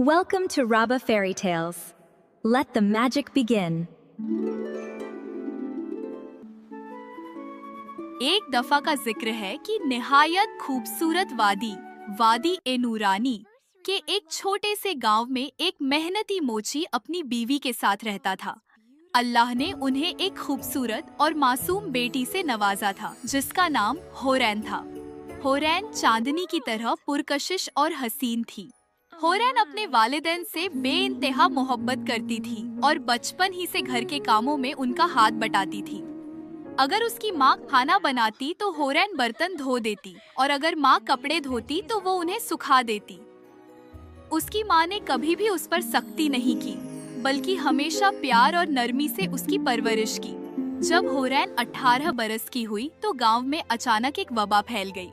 Welcome to Rabba Fairy Tales. Let the magic begin. एक दफा का जिक्र है कि निहायत खूबसूरत वादी ए नूरानी के एक छोटे से गांव में एक मेहनती मोची अपनी बीवी के साथ रहता था। अल्लाह ने उन्हें एक खूबसूरत और मासूम बेटी से नवाजा था जिसका नाम होरैन था। होरैन चांदनी की तरह पुरकशिश और हसीन थी। होरैन अपने वालिदैन से बेइंतहा मोहब्बत करती थी और बचपन ही से घर के कामों में उनका हाथ बटाती थी। अगर उसकी माँ खाना बनाती तो होरैन बर्तन धो देती और अगर माँ कपड़े धोती तो वो उन्हें सुखा देती। उसकी माँ ने कभी भी उस पर सख्ती नहीं की, बल्कि हमेशा प्यार और नरमी से उसकी परवरिश की। जब होरैन 18 बरस की हुई तो गांव में अचानक एक वबा फैल गई।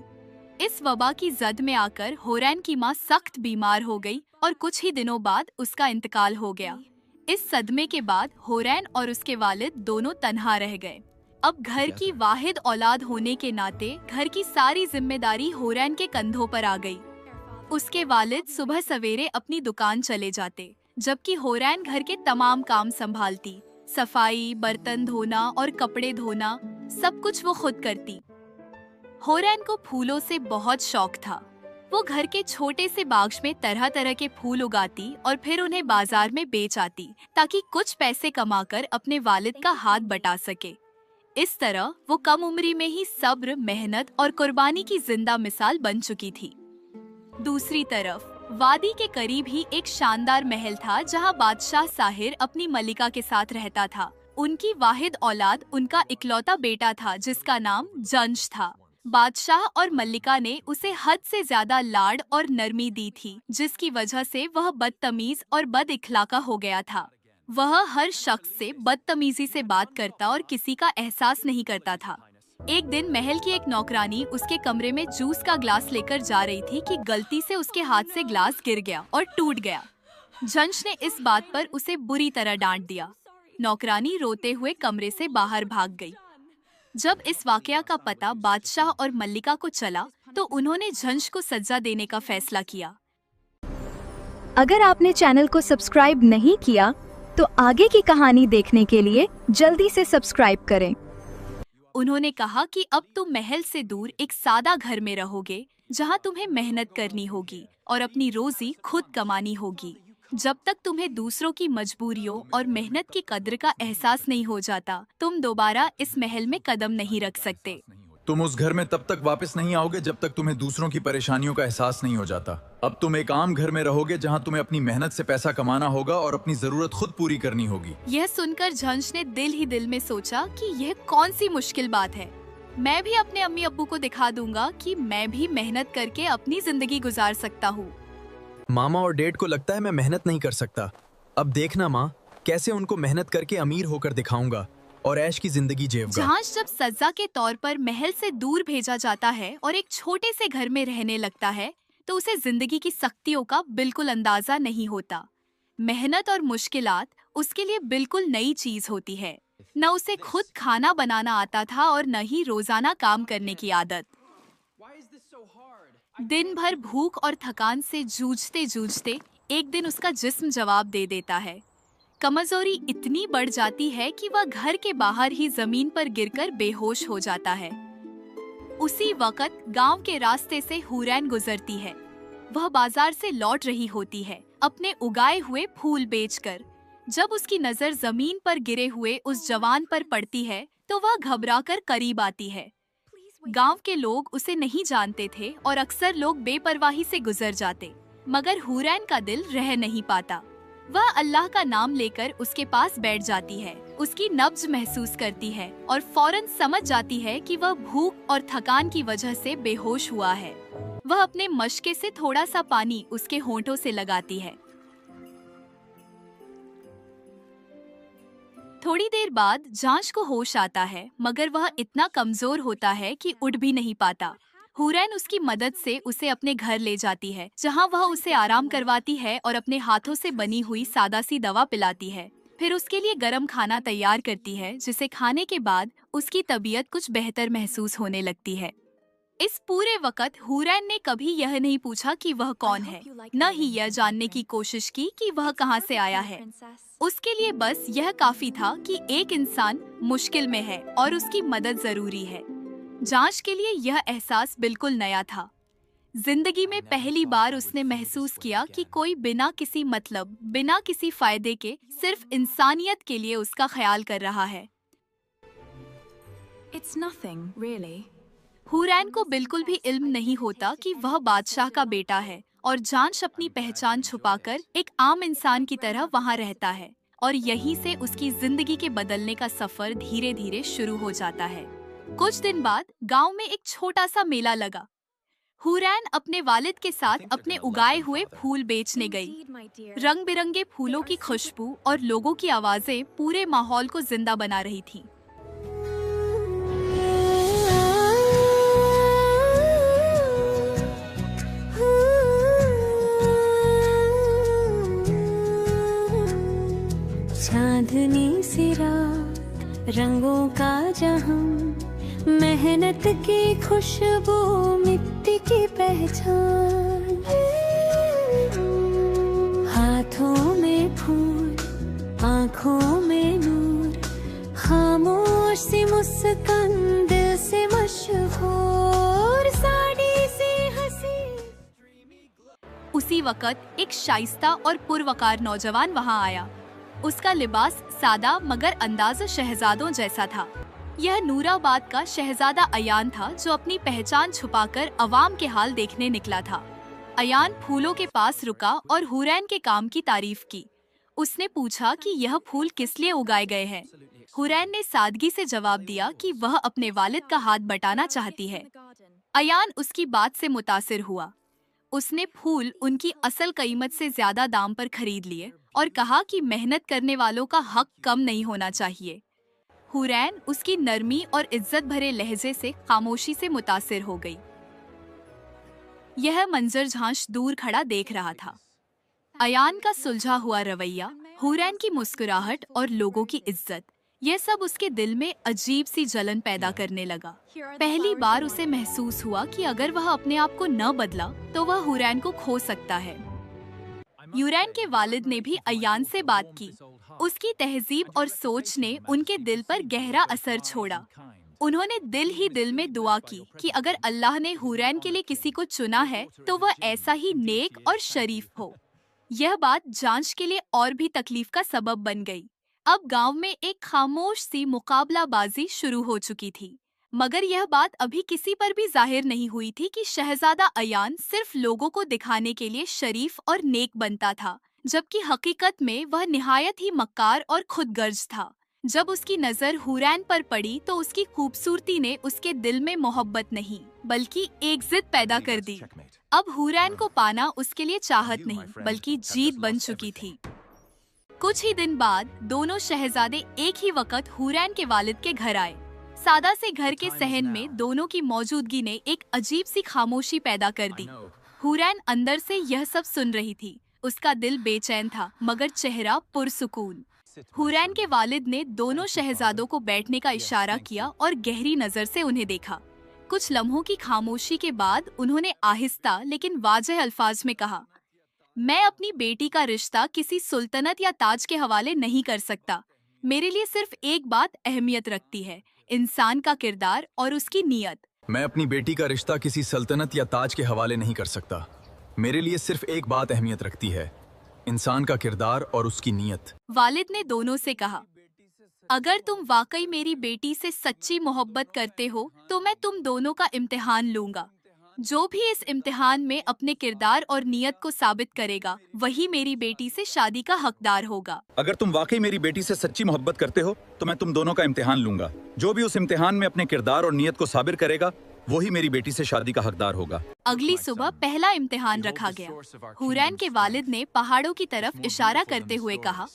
इस वबा की जद में आकर होरैन की माँ सख्त बीमार हो गई और कुछ ही दिनों बाद उसका इंतकाल हो गया। इस सदमे के बाद होरैन और उसके वालिद दोनों तन्हा रह गए। अब घर की वाहिद औलाद होने के नाते घर की सारी जिम्मेदारी होरैन के कंधों पर आ गई। उसके वालिद सुबह सवेरे अपनी दुकान चले जाते, जबकि होरैन घर के तमाम काम संभालती। सफाई, बर्तन धोना और कपड़े धोना सब कुछ वो खुद करती। होरैन को फूलों से बहुत शौक था। वो घर के छोटे से बाग में तरह तरह के फूल उगाती और फिर उन्हें बाजार में बेच आती ताकि कुछ पैसे कमाकर अपने वालिद का हाथ बटा सके। इस तरह वो कम उम्री में ही सब्र, मेहनत और कुर्बानी की जिंदा मिसाल बन चुकी थी। दूसरी तरफ वादी के करीब ही एक शानदार महल था जहां बादशाह साहिर अपनी मलिका के साथ रहता था। उनकी वाहिद औलाद उनका इकलौता बेटा था जिसका नाम जंश था। बादशाह और मल्लिका ने उसे हद से ज्यादा लाड और नरमी दी थी, जिसकी वजह से वह बदतमीज और बद इखलाका हो गया था। वह हर शख्स से बदतमीजी से बात करता और किसी का एहसास नहीं करता था। एक दिन महल की एक नौकरानी उसके कमरे में जूस का ग्लास लेकर जा रही थी कि गलती से उसके हाथ से ग्लास गिर गया और टूट गया। जंश ने इस बात पर उसे बुरी तरह डांट दिया। नौकरानी रोते हुए कमरे से बाहर भाग गई। जब इस वाकया का पता बादशाह और मल्लिका को चला तो उन्होंने जंश को सजा देने का फैसला किया। अगर आपने चैनल को सब्सक्राइब नहीं किया तो आगे की कहानी देखने के लिए जल्दी से सब्सक्राइब करें। उन्होंने कहा कि अब तुम महल से दूर एक सादा घर में रहोगे जहां तुम्हें मेहनत करनी होगी और अपनी रोजी खुद कमानी होगी। जब तक तुम्हें दूसरों की मजबूरियों और मेहनत की कद्र का एहसास नहीं हो जाता, तुम दोबारा इस महल में कदम नहीं रख सकते। तुम उस घर में तब तक वापस नहीं आओगे जब तक तुम्हें दूसरों की परेशानियों का एहसास नहीं हो जाता। अब तुम एक आम घर में रहोगे जहां तुम्हें अपनी मेहनत से पैसा कमाना होगा और अपनी जरूरत खुद पूरी करनी होगी। यह सुनकर जंश ने दिल ही दिल में सोचा कि यह कौन सी मुश्किल बात है। मैं भी अपने अम्मी अब्बू को दिखा दूंगा कि मैं भी मेहनत करके अपनी जिंदगी गुजार सकता हूँ। मामा और डैड को लगता है मैं मेहनत नहीं कर सकता। अब देखना माँ, कैसे उनको मेहनत करके अमीर होकर दिखाऊंगा और ऐश की जिंदगी जीऊंगा। जहाज जब सजा के तौर पर महल से दूर भेजा जाता है और एक छोटे से घर में रहने लगता है तो उसे जिंदगी की सख्तियों का बिल्कुल अंदाजा नहीं होता। मेहनत और मुश्किलात उसके लिए बिल्कुल नई चीज होती है। न उसे खुद खाना बनाना आता था और न ही रोजाना काम करने की आदत। दिन भर भूख और थकान से जूझते जूझते एक दिन उसका जिस्म जवाब दे देता है। कमजोरी इतनी बढ़ जाती है कि वह घर के बाहर ही जमीन पर गिरकर बेहोश हो जाता है। उसी वक्त गांव के रास्ते से हुरैन गुजरती है। वह बाजार से लौट रही होती है अपने उगाए हुए फूल बेचकर। जब उसकी नजर जमीन पर गिरे हुए उस जवान पर पड़ती है तो वह घबराकर करीब आती है। गांव के लोग उसे नहीं जानते थे और अक्सर लोग बेपरवाही से गुजर जाते, मगर हुरैन का दिल रह नहीं पाता। वह अल्लाह का नाम लेकर उसके पास बैठ जाती है, उसकी नब्ज महसूस करती है और फौरन समझ जाती है कि वह भूख और थकान की वजह से बेहोश हुआ है। वह अपने मशके से थोड़ा सा पानी उसके होंठों से लगाती है। थोड़ी देर बाद जांच को होश आता है, मगर वह इतना कमजोर होता है कि उठ भी नहीं पाता। हुरैन उसकी मदद से उसे अपने घर ले जाती है, जहां वह उसे आराम करवाती है और अपने हाथों से बनी हुई सादा सी दवा पिलाती है। फिर उसके लिए गरम खाना तैयार करती है, जिसे खाने के बाद उसकी तबीयत कुछ बेहतर महसूस होने लगती है। इस पूरे वक्त हुरैन ने कभी यह नहीं पूछा कि वह कौन है, न ही यह जानने की कोशिश की कि वह कहां से आया है। उसके लिए बस यह काफी था कि एक इंसान मुश्किल में है और उसकी मदद जरूरी है। जांच के लिए यह एहसास बिल्कुल नया था। जिंदगी में पहली बार उसने महसूस किया कि कोई बिना किसी मतलब, बिना किसी फायदे के, सिर्फ इंसानियत के लिए उसका ख्याल कर रहा है। It's nothing, really. हुरैन को बिल्कुल भी इल्म नहीं होता कि वह बादशाह का बेटा है और जांच अपनी पहचान छुपाकर एक आम इंसान की तरह वहाँ रहता है, और यहीं से उसकी जिंदगी के बदलने का सफर धीरे धीरे शुरू हो जाता है। कुछ दिन बाद गांव में एक छोटा सा मेला लगा। हुरैन अपने वालिद के साथ अपने उगाए हुए फूल बेचने गई। रंग बिरंगे फूलों की खुशबू और लोगों की आवाजें पूरे माहौल को जिंदा बना रही थीं। चांदनी सी रात, रंगों का जहां, मेहनत की खुशबू, मिट्टी की पहचान, हाथों में फूल, आँखों में नूर, खामोश सी मुस्कान, दिल से मशहूर, साड़ी से हंसी। उसी वक्त एक शाइस्ता और पुरवकार नौजवान वहां आया। उसका लिबास सादा मगर अंदाज़ शहजादों जैसा था। यह नूराबाद का शहजादा अयान था, जो अपनी पहचान छुपाकर अवाम के हाल देखने निकला था। अयान फूलों के पास रुका और हुरैन के काम की तारीफ की। उसने पूछा कि यह फूल किस लिए उगाए गए हैं। हुरैन ने सादगी से जवाब दिया कि वह अपने वालिद का हाथ बटाना चाहती है। अयान उसकी बात से मुतासिर हुआ। उसने फूल उनकी असल कीमत से ज्यादा दाम पर खरीद लिए और कहा कि मेहनत करने वालों का हक कम नहीं होना चाहिए। हुरैन उसकी नरमी और इज्जत भरे लहजे से खामोशी से मुतासिर हो गई। यह मंजर झांश दूर खड़ा देख रहा था। अयान का सुलझा हुआ रवैया, हुरैन की मुस्कुराहट और लोगों की इज्जत, यह सब उसके दिल में अजीब सी जलन पैदा करने लगा। पहली बार उसे महसूस हुआ कि अगर वह अपने आप को न बदला तो वह हुरैन को खो सकता है। हुरैन के वालिद ने भी अयान से बात की। उसकी तहजीब और सोच ने उनके दिल पर गहरा असर छोड़ा। उन्होंने दिल ही दिल में दुआ की कि अगर अल्लाह ने हुरैन के लिए किसी को चुना है तो वह ऐसा ही नेक और शरीफ हो। यह बात जांच के लिए और भी तकलीफ का सबब बन गई। अब गांव में एक खामोश सी मुकाबलाबाजी शुरू हो चुकी थी, मगर यह बात अभी किसी पर भी जाहिर नहीं हुई थी कि शहजादा अयान सिर्फ लोगों को दिखाने के लिए शरीफ और नेक बनता था, जबकि हकीकत में वह निहायत ही मक्कार और खुदगर्ज था। जब उसकी नजर हुरैन पर पड़ी तो उसकी खूबसूरती ने उसके दिल में मोहब्बत नहीं बल्कि एक जिद पैदा कर दी। अब हुरैन को पाना उसके लिए चाहत नहीं बल्कि जीत बन चुकी थी। कुछ ही दिन बाद दोनों शहजादे एक ही वक्त हुरैन के वालिद के घर आए। सादा से घर के सहन में दोनों की मौजूदगी ने एक अजीब सी खामोशी पैदा कर दी। हुरैन अंदर से यह सब सुन रही थी। उसका दिल बेचैन था मगर चेहरा पुरसुकून। हुरैन के वालिद ने दोनों शहजादों को बैठने का इशारा किया और गहरी नजर से उन्हें देखा। कुछ लम्हों की खामोशी के बाद उन्होंने आहिस्ता लेकिन वाज़ेह अल्फाज में कहा, मैं अपनी बेटी का रिश्ता किसी सुल्तनत या ताज के हवाले नहीं कर सकता। मेरे लिए सिर्फ एक बात अहमियत रखती है, इंसान का किरदार और उसकी नीयत। मैं अपनी बेटी का रिश्ता किसी सल्तनत या ताज के हवाले नहीं कर सकता। मेरे लिए सिर्फ एक बात अहमियत रखती है, इंसान का किरदार और उसकी नीयत। वालिद ने दोनों से कहा, अगर तुम वाकई मेरी बेटी से सच्ची मोहब्बत करते हो तो मैं तुम दोनों का इम्तिहान लूंगा। जो भी इस इम्तिहान में अपने किरदार और नीयत को साबित करेगा वही मेरी बेटी से शादी का हकदार होगा। अगर तुम वाकई मेरी बेटी से सच्ची मोहब्बत करते हो तो मैं तुम दोनों का इम्तिहान लूंगा। जो भी उस इम्तिहान में अपने किरदार और नीयत को साबित करेगा वही मेरी बेटी से शादी का हकदार होगा। अगली सुबह पहला इम्तिहान रखा गया। हुरैन के वालिद ने पहाड़ों की तरफ इशारा करते हुए कहा,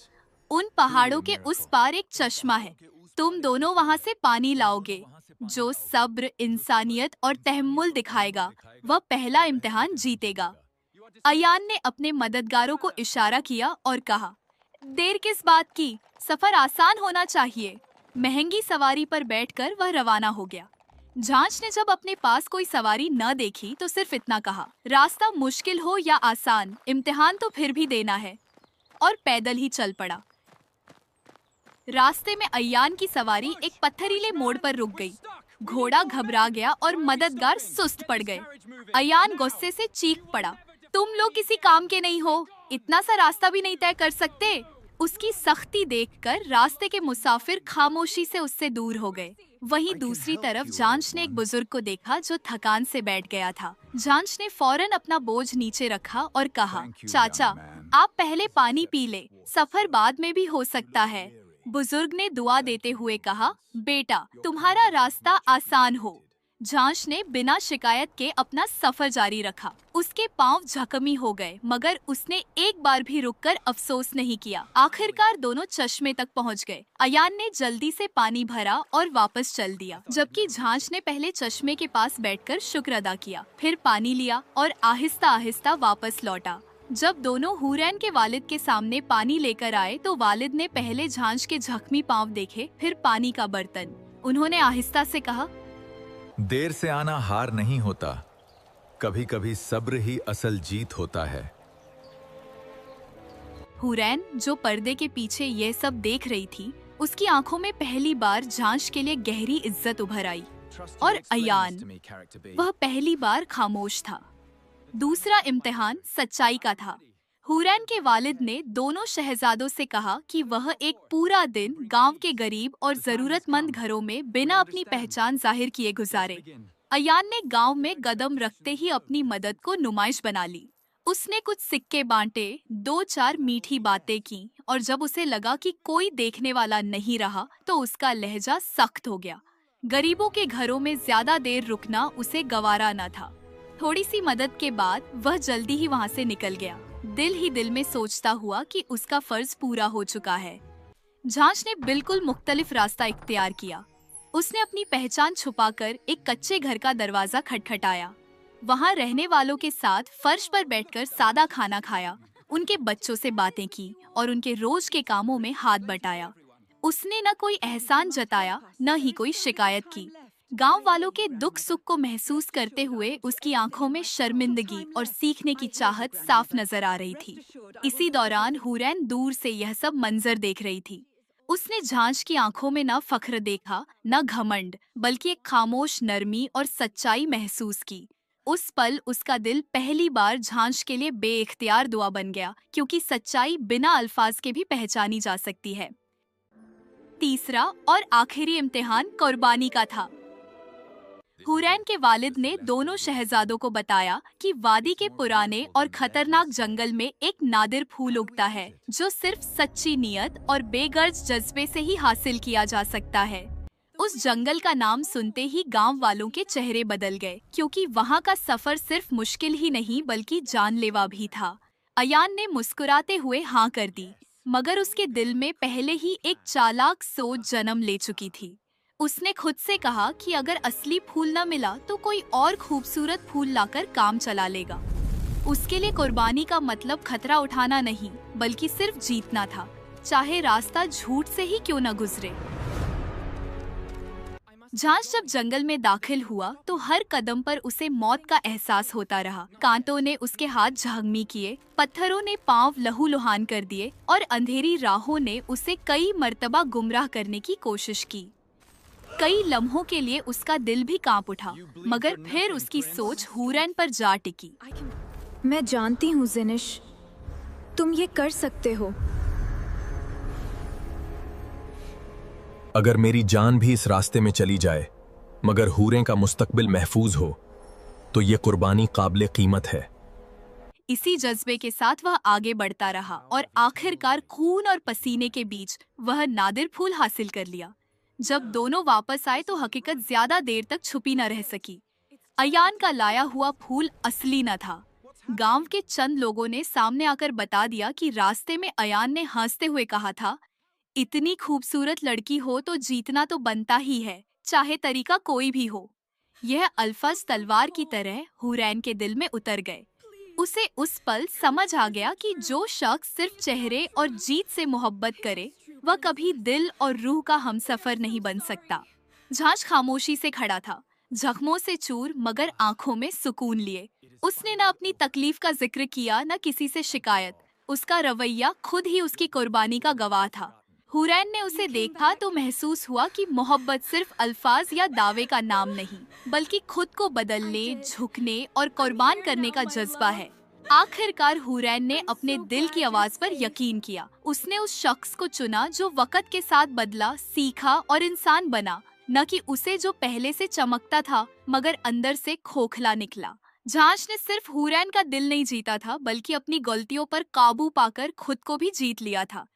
उन पहाड़ों के उस पार एक चश्मा है, तुम दोनों वहाँ से पानी लाओगे। जो सब्र, इंसानियत और तहम्मुल दिखाएगा वह पहला इम्तिहान जीतेगा। अयान ने अपने मददगारों को इशारा किया और कहा, देर किस बात की, सफर आसान होना चाहिए। महंगी सवारी पर बैठकर वह रवाना हो गया। झांझ ने जब अपने पास कोई सवारी न देखी तो सिर्फ इतना कहा, रास्ता मुश्किल हो या आसान, इम्तिहान तो फिर भी देना है, और पैदल ही चल पड़ा। रास्ते में अयान की सवारी एक पत्थरीले मोड़ पर रुक गई। घोड़ा घबरा गया और मददगार सुस्त पड़ गए। अयान गुस्से से चीख पड़ा, तुम लोग किसी काम के नहीं हो, इतना सा रास्ता भी नहीं तय कर सकते। उसकी सख्ती देखकर रास्ते के मुसाफिर खामोशी से उससे दूर हो गए। वहीं दूसरी तरफ झांझ ने एक बुजुर्ग को देखा जो थकान से बैठ गया था। झांझ ने फौरन अपना बोझ नीचे रखा और कहा, चाचा, आप पहले पानी पी ले, सफर बाद में भी हो सकता है। बुजुर्ग ने दुआ देते हुए कहा, बेटा, तुम्हारा रास्ता आसान हो। झांझ ने बिना शिकायत के अपना सफर जारी रखा। उसके पांव जख्मी हो गए, मगर उसने एक बार भी रुककर अफसोस नहीं किया। आखिरकार दोनों चश्मे तक पहुंच गए। अयान ने जल्दी से पानी भरा और वापस चल दिया, जबकि झांझ ने पहले चश्मे के पास बैठकर शुक्र अदा किया, फिर पानी लिया और आहिस्ता आहिस्ता वापस लौटा। जब दोनों हुरैन के वालिद के सामने पानी लेकर आए तो वालिद ने पहले झांझ के जख्मी पांव देखे, फिर पानी का बर्तन। उन्होंने आहिस्ता से कहा, देर से आना हार नहीं होता, कभी कभी सब्र ही असल जीत होता है। हुरैन, जो पर्दे के पीछे ये सब देख रही थी, उसकी आंखों में पहली बार झांझ के लिए गहरी इज्जत उभर आई। और अयान, वह पहली बार खामोश था। दूसरा इम्तिहान सच्चाई का था। हुरैन के वालिद ने दोनों शहजादों से कहा कि वह एक पूरा दिन गांव के गरीब और जरूरतमंद घरों में बिना अपनी पहचान जाहिर किए गुजारे। अयान ने गांव में कदम रखते ही अपनी मदद को नुमाइश बना ली। उसने कुछ सिक्के बांटे, 2-4 मीठी बातें की, और जब उसे लगा कि कोई देखने वाला नहीं रहा तो उसका लहजा सख्त हो गया। गरीबों के घरों में ज्यादा देर रुकना उसे गवारा न था। थोड़ी सी मदद के बाद वह जल्दी ही वहाँ से निकल गया, दिल ही दिल में सोचता हुआ कि उसका फर्ज पूरा हो चुका है। झांझ ने बिल्कुल मुख्तलिफ रास्ता इख्तियार किया। उसने अपनी पहचान छुपाकर एक कच्चे घर का दरवाजा खटखटाया। वहाँ रहने वालों के साथ फर्श पर बैठकर सादा खाना खाया, उनके बच्चों से बातें की और उनके रोज के कामों में हाथ बटाया। उसने न कोई एहसान जताया, न ही कोई शिकायत की। गांव वालों के दुख सुख को महसूस करते हुए उसकी आंखों में शर्मिंदगी और सीखने की चाहत साफ नजर आ रही थी। इसी दौरान हुरैन दूर से यह सब मंजर देख रही थी। उसने झांझ की आंखों में न फख्र देखा, न घमंड, बल्कि एक खामोश नरमी और सच्चाई महसूस की। उस पल उसका दिल पहली बार झांझ के लिए बेइख्तियार दुआ बन गया, क्योंकि सच्चाई बिना अल्फाज के भी पहचानी जा सकती है। तीसरा और आखिरी इम्तिहान कुर्बानी का था। हुरैन के वालिद ने दोनों शहजादों को बताया कि वादी के पुराने और खतरनाक जंगल में एक नादिर फूल उगता है जो सिर्फ सच्ची नियत और बेगर्ज जज्बे से ही हासिल किया जा सकता है। उस जंगल का नाम सुनते ही गांव वालों के चेहरे बदल गए, क्योंकि वहां का सफर सिर्फ मुश्किल ही नहीं बल्कि जानलेवा भी था। अयान ने मुस्कुराते हुए हाँ कर दी, मगर उसके दिल में पहले ही एक चालाक सोच जन्म ले चुकी थी। उसने खुद से कहा कि अगर असली फूल न मिला तो कोई और खूबसूरत फूल लाकर काम चला लेगा। उसके लिए कुर्बानी का मतलब खतरा उठाना नहीं, बल्कि सिर्फ जीतना था, चाहे रास्ता झूठ से ही क्यों न गुजरे। झांझ जब जंगल में दाखिल हुआ तो हर कदम पर उसे मौत का एहसास होता रहा। कांटों ने उसके हाथ जख्मी किए, पत्थरों ने पांव लहूलुहान कर दिए और अंधेरी राहों ने उसे कई मर्तबा गुमराह करने की कोशिश की। कई लम्हों के लिए उसका दिल भी कांप उठा, मगर फिर उसकी सोच हुरैन पर जा टिकी। मैं जानती हूँ ज़िनिश, तुम ये कर सकते हो। अगर मेरी जान भी इस रास्ते में चली जाए मगर हूरें का मुस्तकबिल महफूज हो तो ये कुर्बानी काबिले कीमत है। इसी जज्बे के साथ वह आगे बढ़ता रहा और आखिरकार खून और पसीने के बीच वह नादिर फूल हासिल कर लिया। जब दोनों वापस आए तो हकीकत ज्यादा देर तक छुपी न रह सकी। अयान का लाया हुआ फूल असली न था। गांव के चंद लोगों ने सामने आकर बता दिया कि रास्ते में अयान ने हंसते हुए कहा था, इतनी खूबसूरत लड़की हो तो जीतना तो बनता ही है, चाहे तरीका कोई भी हो। यह अल्फाज तलवार की तरह हुरैन के दिल में उतर गए। उसे उस पल समझ आ गया कि जो शख्स सिर्फ चेहरे और जीत से मोहब्बत करे वह कभी दिल और रूह का हमसफर नहीं बन सकता। झांझ खामोशी से खड़ा था। जख्मों से चूर मगर आंखों में सुकून लिए। उसने न अपनी तकलीफ का जिक्र किया न किसी से शिकायत। उसका रवैया खुद ही उसकी कुर्बानी का गवाह था। हुरैन ने उसे देखा तो महसूस हुआ कि मोहब्बत सिर्फ अल्फाज या दावे का नाम नहीं, बल्कि खुद को बदलने, झुकने और कुर्बान करने का जज्बा है। आखिरकार हुरैन ने अपने दिल की आवाज पर यकीन किया। उसने उस शख्स को चुना जो वक्त के साथ बदला, सीखा और इंसान बना, न कि उसे जो पहले से चमकता था मगर अंदर से खोखला निकला। जांच ने सिर्फ हुरैन का दिल नहीं जीता था, बल्कि अपनी गलतियों पर काबू पाकर खुद को भी जीत लिया था।